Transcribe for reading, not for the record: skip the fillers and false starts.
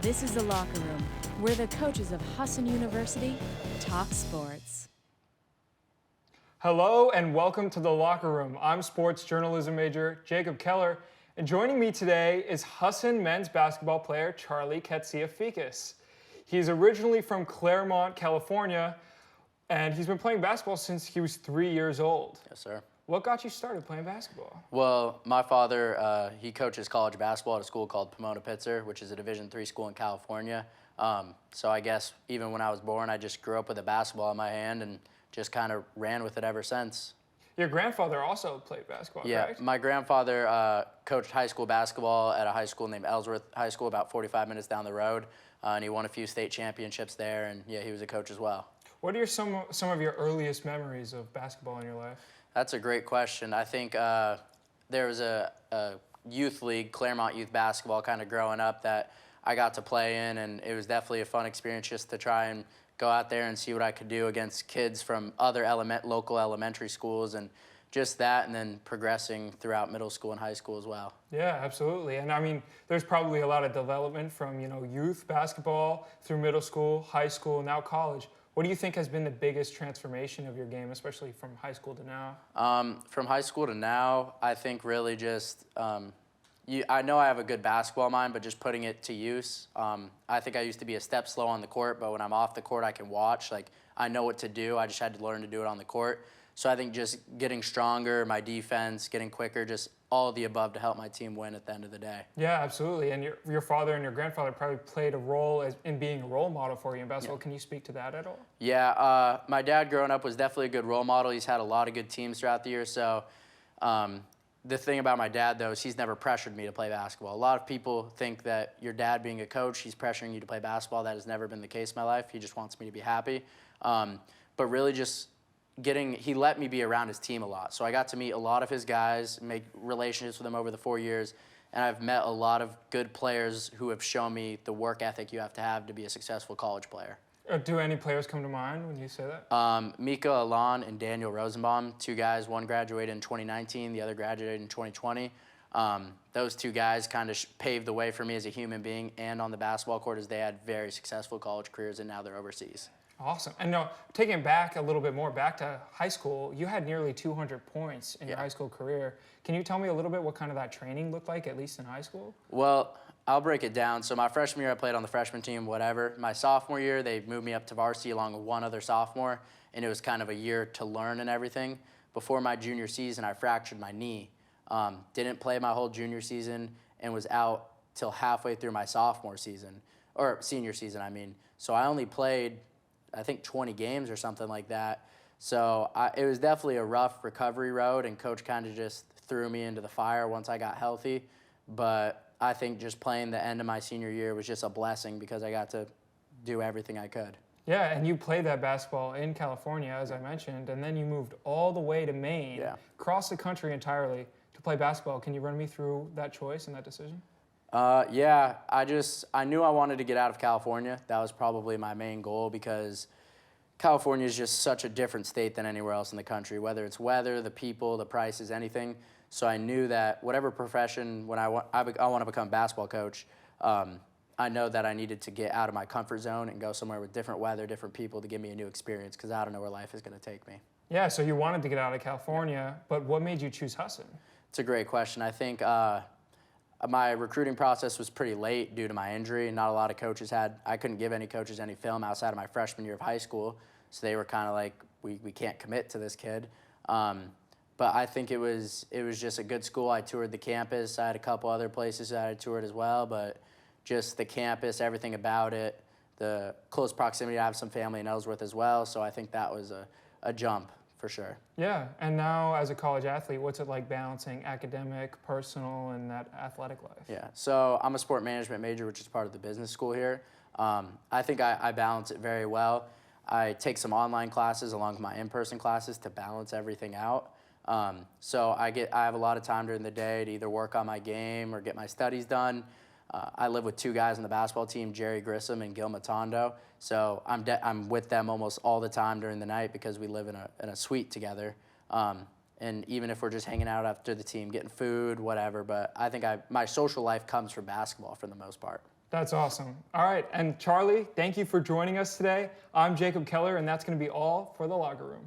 This is The Locker Room, where the coaches of Husson University talk sports. Hello and welcome to The Locker Room. I'm sports journalism major Jacob Keller, and joining me today is Husson men's basketball player Charlie Katsiaficas. He's originally from Claremont, California, and he's been playing basketball since he was 3 years old. Yes, sir. What got you started playing basketball? Well, my father, he coaches college basketball at a school called Pomona-Pitzer, which is a Division III school in California. So I guess even when I was born, I just grew up with a basketball in my hand and just kind of ran with it ever since. Your grandfather also played basketball, correct? Yeah, my grandfather coached high school basketball at a high school named Ellsworth High School, about 45 minutes down the road, and he won a few state championships there, and yeah, he was a coach as well. What are some of your earliest memories of basketball in your life? That's a great question. I think there was a youth league, Claremont Youth Basketball, kind of growing up that I got to play in, and it was definitely a fun experience just to try and go out there and see what I could do against kids from other local elementary schools, and just that, and then progressing throughout middle school and high school as well. Yeah, absolutely. And I mean, there's probably a lot of development from, youth basketball through middle school, high school, now college. What do you think has been the biggest transformation of your game, especially from high school to now? From high school to now, I think really just, I know I have a good basketball mind, but just putting it to use. I think I used to be a step slow on the court, but when I'm off the court, I can watch. Like, I know what to do. I just had to learn to do it on the court. So I think just getting stronger, my defense, getting quicker, just all of the above to help my team win at the end of the day. Yeah, absolutely. And your father and your grandfather probably played a role in being a role model for you in basketball. Yeah. Can you speak to that at all? Yeah, my dad growing up was definitely a good role model. He's had a lot of good teams throughout the year. So the thing about my dad, though, is he's never pressured me to play basketball. A lot of people think that your dad being a coach, he's pressuring you to play basketball. That has never been the case in my life. He just wants me to be happy. But really just he let me be around his team a lot. So I got to meet a lot of his guys, make relationships with them over the 4 years, and I've met a lot of good players who have shown me the work ethic you have to be a successful college player. Do any players come to mind when you say that? Mika Alon and Daniel Rosenbaum, two guys. One graduated in 2019, the other graduated in 2020. Those two guys kind of paved the way for me as a human being and on the basketball court, as they had very successful college careers and now they're overseas. Awesome. And now, taking it back a little bit more, back to high school, you had nearly 200 points in your high school career. Can you tell me a little bit what kind of that training looked like, at least in high school? Well, I'll break it down. So my freshman year, I played on the freshman team, whatever. My sophomore year, they moved me up to varsity along with one other sophomore, and it was kind of a year to learn and everything. Before my junior season, I fractured my knee. Didn't play my whole junior season and was out till halfway through my sophomore season, or senior season, I mean. So I only played, I think, 20 games or something like that. So it was definitely a rough recovery road, and coach kind of just threw me into the fire once I got healthy. But I think just playing the end of my senior year was just a blessing because I got to do everything I could. Yeah, and you played that basketball in California, as I mentioned, and then you moved all the way to Maine, across the country entirely, to play basketball. Can you run me through that choice and that decision? Yeah, I knew I wanted to get out of California. That was probably my main goal because California is just such a different state than anywhere else in the country, whether it's weather, the people, the prices, anything. So I knew that whatever profession, when I want to become a basketball coach, I know that I needed to get out of my comfort zone and go somewhere with different weather, different people to give me a new experience because I don't know where life is going to take me. Yeah, so you wanted to get out of California, but what made you choose Husson? It's a great question. I think my recruiting process was pretty late due to my injury. Not a lot of coaches I couldn't give any coaches any film outside of my freshman year of high school. So they were kind of like, we can't commit to this kid. But I think it was just a good school. I toured the campus. I had a couple other places that I toured as well, but just the campus, everything about it, the close proximity. I have some family in Ellsworth as well, so I think that was a jump for sure. Yeah, and now as a college athlete, what's it like balancing academic, personal, and that athletic life? Yeah, so I'm a sport management major, which is part of the business school here. I think I balance it very well. I take some online classes along with my in-person classes to balance everything out. So I have a lot of time during the day to either work on my game or get my studies done. I live with two guys on the basketball team, Jerry Grissom and Gil Matondo. So I'm with them almost all the time during the night because we live in a suite together. And even if we're just hanging out after the team, getting food, whatever. But I think my social life comes from basketball for the most part. That's awesome. All right, and Charlie, thank you for joining us today. I'm Jacob Keller, and that's going to be all for the Locker Room.